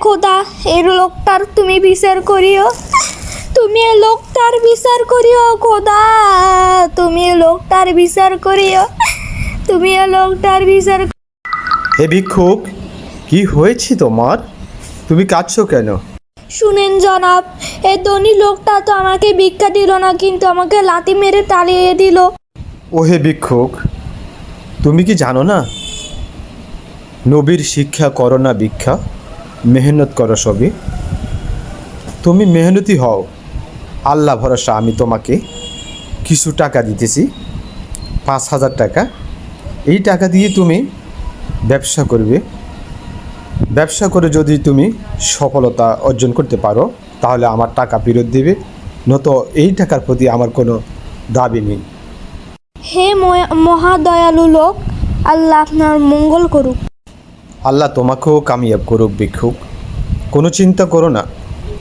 খোদা, এই লোকটার তুমি বিচার করিও, তুমি এই লোকটার বিচার করিও খোদা, তুমি এই লোকটার বিচার করিও, তুমি এই লোকটার বিচার। হে ভিক্ষুক, কি হয়েছে তোমার? তুমি কাঁদছো কেন? শুনেন জনাব, এই ধনী লোকটা তো আমাকে ভিক্ষা দিল না, কিন্তু আমাকে লাথি মেরে তাড়িয়ে দিল। ও হে ভিক্ষুক, তুমি কি জানো না, নবীর শিক্ষা করো না ভিক্ষা, মেহনত করো সবই। তুমি মেহনতি হও, আল্লাহ ভরসা আমি তোমাকে কিছু টাকা দিতেছি, 5,000 টাকা। এই টাকা দিয়ে তুমি ব্যবসা করবে। ব্যবসা করে যদি তুমি সফলতা অর্জন করতে পারো, তাহলে আমার টাকা ফেরত দেবে, নত এই টাকার প্রতি আমার কোনো দাবি নেই। হে মহাদয়ালু লোক, আল্লাহ আপনার মঙ্গল করুক। আল্লাহ তোমাকেও কামিয়াব করুক ভিক্ষুক। কোনো চিন্তা করো না,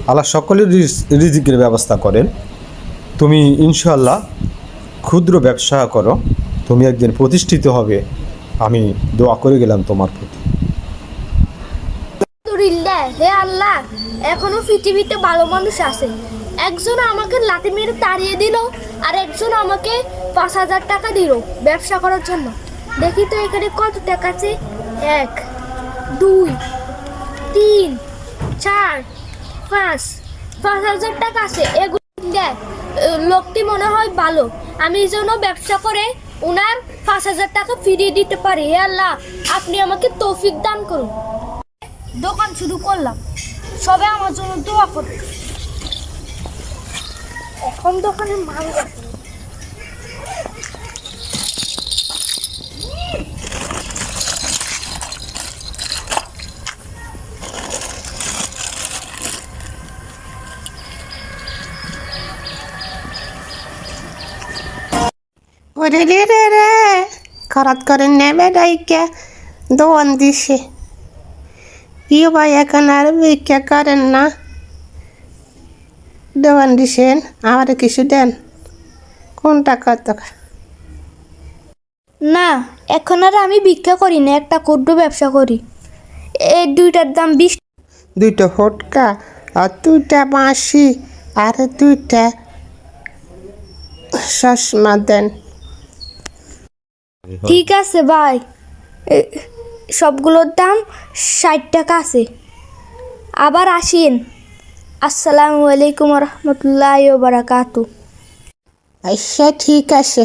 আল্লাহ সকলের রিজিকের ব্যবস্থা করেন। তুমি ইনশাআল্লাহ ক্ষুদ্র ব্যবসা করো, তুমি একদিন প্রতিষ্ঠিত হবে, আমি দোয়া করে গেলাম তোমার প্রতি। আলহামদুলিল্লাহ, হে আল্লাহ, এখনো পৃথিবীতে ভালো মানুষ আছে। একজন আমাকে লাথি মেরে তাড়িয়ে দিল, আর একজন আমাকে 5,000 টাকা দিল ব্যবসা করার জন্য। দেখি তো এখানে কত টাকা আছে। 1, 2, 3, 4, 5, 5,000 টাকা আছে। এগুলো দেখ, লোকটি মনে হয় ভালো, আমি যেন ব্যবসা করে ওনার 5,000 টাকা ফিরিয়ে দিতে পারি। হে আল্লাহ, আপনি আমাকে তৌফিক দান করুন। দোকান শুরু করলাম, সবাই আমার জন্য দোয়া করবে। এখন দোকানে মাল গেছে। ওরে রে রে রে, খরাত করে নেবে ডাইকে দোয়ান দিছে। প্রিয় ভাই এখন আর ভিক্ষা করেন না, দোয়ান দিছেন, আমার কিছু দেন। কোনটা কত? না, এখন আর আমি ভিক্ষা করি না, একটা ক্ষুদ্র ব্যবসা করি। এই দুইটার দাম 20। 2টা ফটকা আর 2টা বাঁশি আর 2টা চশমা দেন। ঠিক আছে ভাই, সবগুলোর দাম 60 টাকা আছে। আবার আসেন। আসসালামু আলাইকুম রহমতুল্লাহ বারাকাতু। আচ্ছা ঠিক আছে।